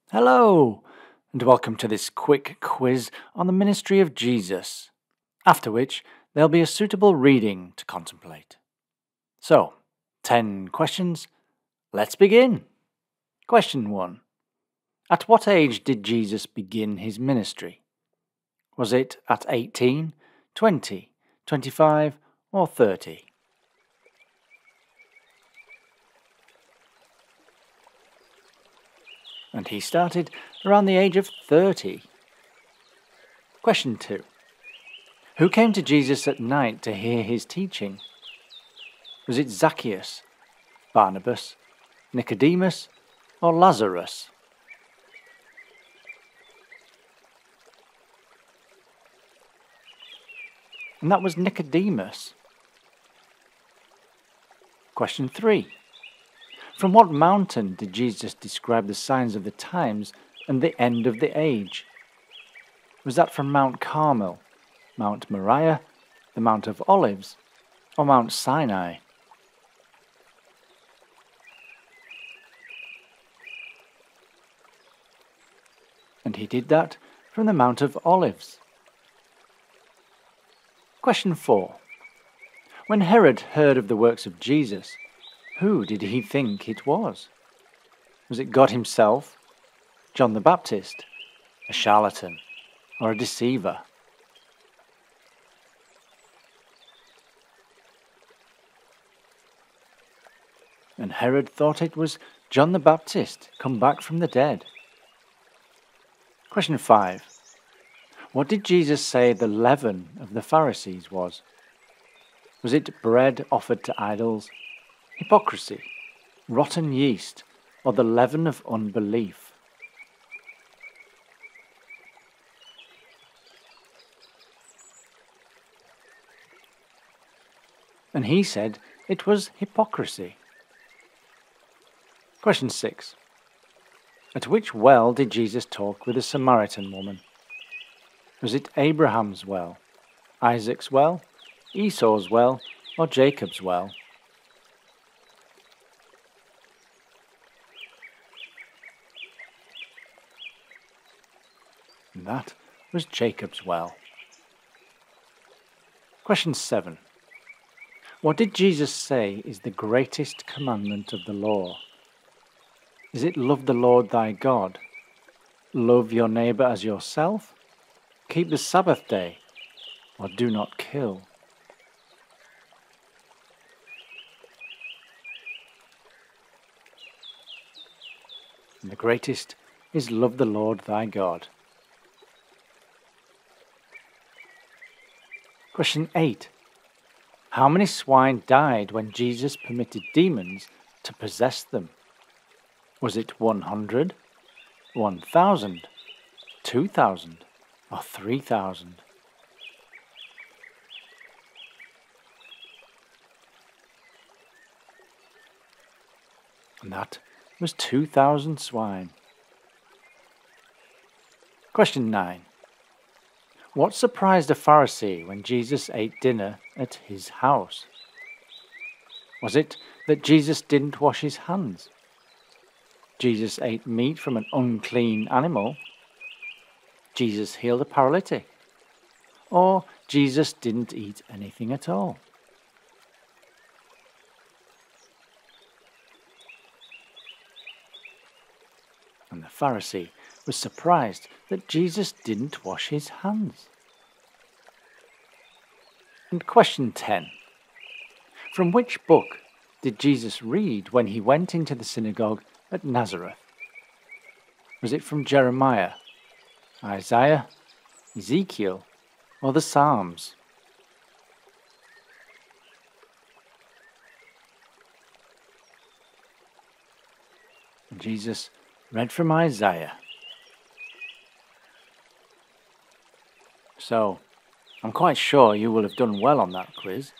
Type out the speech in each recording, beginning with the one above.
Hello, and welcome to this quick quiz on the ministry of Jesus, after which there'll be a suitable reading to contemplate. So, 10 questions. Let's begin. Question 1. At what age did Jesus begin his ministry? Was it at 18, 20, 25, or 30? And he started around the age of 30. Question 2. Who came to Jesus at night to hear his teaching? Was it Zacchaeus, Barnabas, Nicodemus, or Lazarus? And that was Nicodemus. Question 3. From what mountain did Jesus describe the signs of the times and the end of the age? Was that from Mount Carmel, Mount Moriah, the Mount of Olives, or Mount Sinai? And he did that from the Mount of Olives. Question 4. When Herod heard of the works of Jesus, who did he think it was? Was it God himself, John the Baptist, a charlatan, or a deceiver? And Herod thought it was John the Baptist come back from the dead. Question 5. What did Jesus say the leaven of the Pharisees was? Was it bread offered to idols, hypocrisy, rotten yeast, or the leaven of unbelief? And he said it was hypocrisy. Question 6. At which well did Jesus talk with a Samaritan woman? Was it Abraham's well, Isaac's well, Esau's well, or Jacob's well? And that was Jacob's well. Question 7. What did Jesus say is the greatest commandment of the law? Is it love the Lord thy God, love your neighbour as yourself, keep the Sabbath day, or do not kill? And the greatest is love the Lord thy God. Question 8. How many swine died when Jesus permitted demons to possess them? Was it 100, 1,000, 2,000, or 3,000? And that was 2,000 swine. Question 9. What surprised a Pharisee when Jesus ate dinner at his house? Was it that Jesus didn't wash his hands? Jesus ate meat from an unclean animal? Jesus healed a paralytic? Or Jesus didn't eat anything at all? And the Pharisee was surprised that Jesus didn't wash his hands. And question 10. From which book did Jesus read when he went into the synagogue at Nazareth? Was it from Jeremiah, Isaiah, Ezekiel, or the Psalms? And Jesus read from Isaiah. So, I'm quite sure you will have done well on that quiz.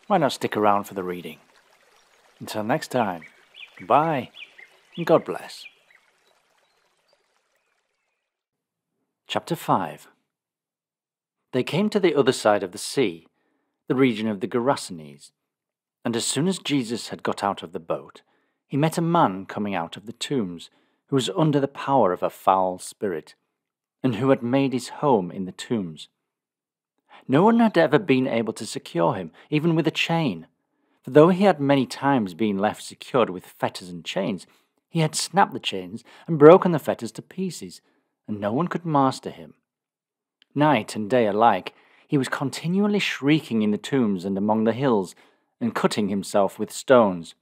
Why not stick around for the reading? Until next time, goodbye and God bless. Chapter 5. They came to the other side of the sea, the region of the Gerasenes, and as soon as Jesus had got out of the boat, he met a man coming out of the tombs, who was under the power of a foul spirit, and who had made his home in the tombs. No one had ever been able to secure him, even with a chain, for though he had many times been left secured with fetters and chains, he had snapped the chains and broken the fetters to pieces, and no one could master him. Night and day alike, he was continually shrieking in the tombs and among the hills, and cutting himself with stones.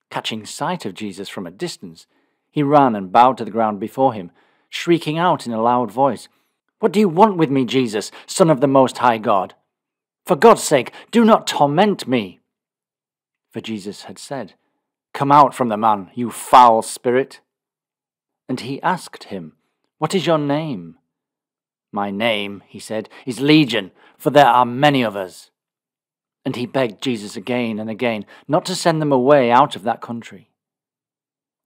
Catching sight of Jesus from a distance, he ran and bowed to the ground before him, shrieking out in a loud voice, "What do you want with me, Jesus, Son of the Most High God? For God's sake, do not torment me." For Jesus had said, "Come out from the man, you foul spirit." And he asked him, "What is your name?" "My name," he said, "is Legion, for there are many of us." And he begged Jesus again and again not to send them away out of that country.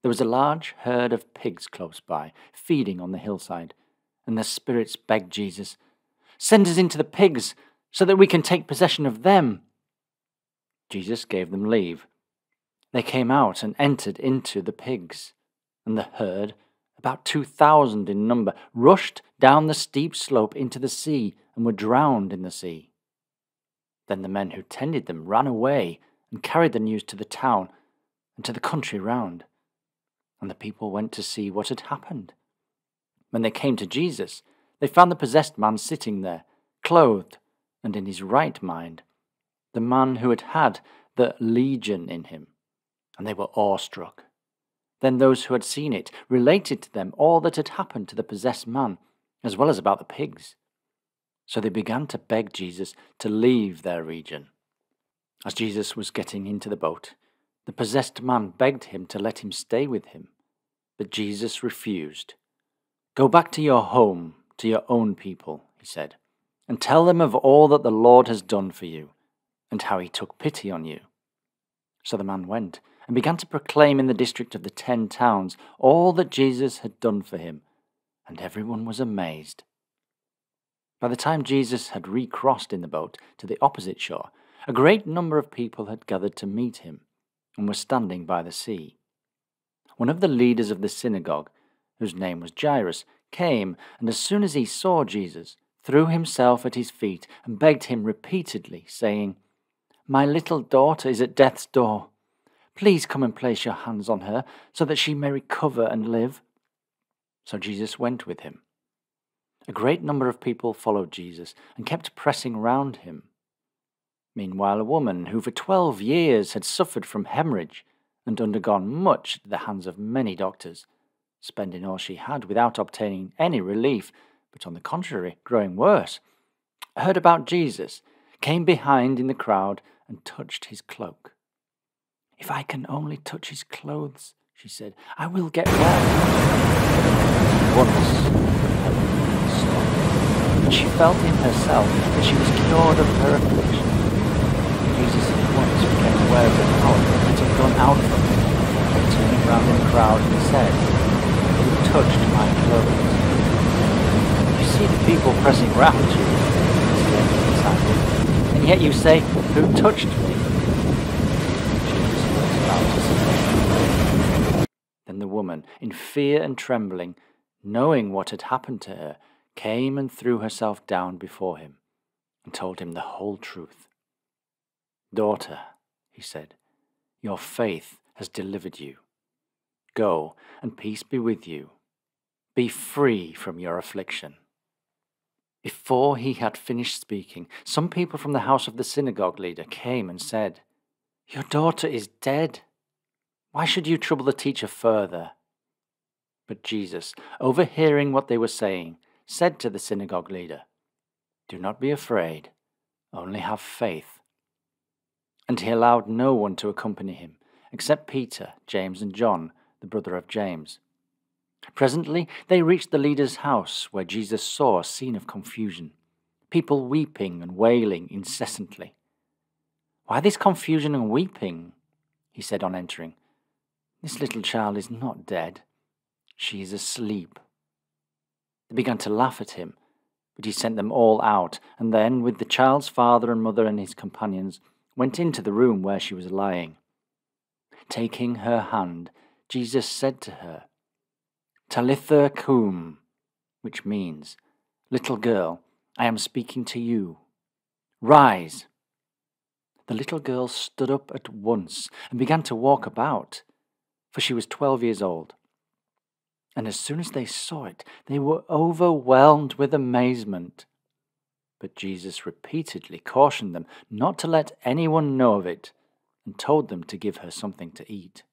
There was a large herd of pigs close by, feeding on the hillside, and the spirits begged Jesus, "Send us into the pigs, so that we can take possession of them." Jesus gave them leave. They came out and entered into the pigs, and the herd, about 2,000 in number, rushed down the steep slope into the sea and were drowned in the sea. Then the men who tended them ran away and carried the news to the town and to the country round, and the people went to see what had happened. When they came to Jesus, they found the possessed man sitting there, clothed and in his right mind, the man who had the legion in him, and they were awestruck. Then those who had seen it related to them all that had happened to the possessed man, as well as about the pigs. So they began to beg Jesus to leave their region. As Jesus was getting into the boat, the possessed man begged him to let him stay with him, but Jesus refused. "Go back to your home, to your own people," he said, "and tell them of all that the Lord has done for you, and how he took pity on you." So the man went and began to proclaim in the district of the 10 towns all that Jesus had done for him, and everyone was amazed. By the time Jesus had recrossed in the boat to the opposite shore, a great number of people had gathered to meet him, and were standing by the sea. One of the leaders of the synagogue, whose name was Jairus, came, and as soon as he saw Jesus, threw himself at his feet and begged him repeatedly, saying, "My little daughter is at death's door. Please come and place your hands on her, so that she may recover and live." So Jesus went with him. A great number of people followed Jesus and kept pressing round him. Meanwhile, a woman who for 12 years had suffered from hemorrhage and undergone much at the hands of many doctors, spending all she had without obtaining any relief, but on the contrary, growing worse, heard about Jesus, came behind in the crowd and touched his cloak. "If I can only touch his clothes," she said, "I will get well." Once her stopped, and she felt in herself that she was cured of her affliction. Jesus at once became aware of the power that had gone out from him, and turning round in the crowd, he said, "Who touched my clothes?" "You see the people pressing round you," exclaimed the disciple, "and yet you say, 'Who touched me?'" Jesus was about to say. Then the woman, in fear and trembling, knowing what had happened to her, came and threw herself down before him, and told him the whole truth. "Daughter," he said, "your faith has delivered you. Go, and peace be with you. Be free from your affliction." Before he had finished speaking, some people from the house of the synagogue leader came and said, "Your daughter is dead. Why should you trouble the teacher further?" But Jesus, overhearing what they were saying, said to the synagogue leader, "Do not be afraid, only have faith." And he allowed no one to accompany him, except Peter, James, and John, the brother of James. Presently they reached the leader's house, where Jesus saw a scene of confusion, people weeping and wailing incessantly. "Why this confusion and weeping?" he said on entering. "This little child is not dead. She is asleep." They began to laugh at him, but he sent them all out, and then, with the child's father and mother and his companions, went into the room where she was lying. Taking her hand, Jesus said to her, "Talitha cum," which means, "Little girl, I am speaking to you. Rise." The little girl stood up at once and began to walk about, for she was 12 years old. And as soon as they saw it, they were overwhelmed with amazement. But Jesus repeatedly cautioned them not to let anyone know of it, and told them to give her something to eat.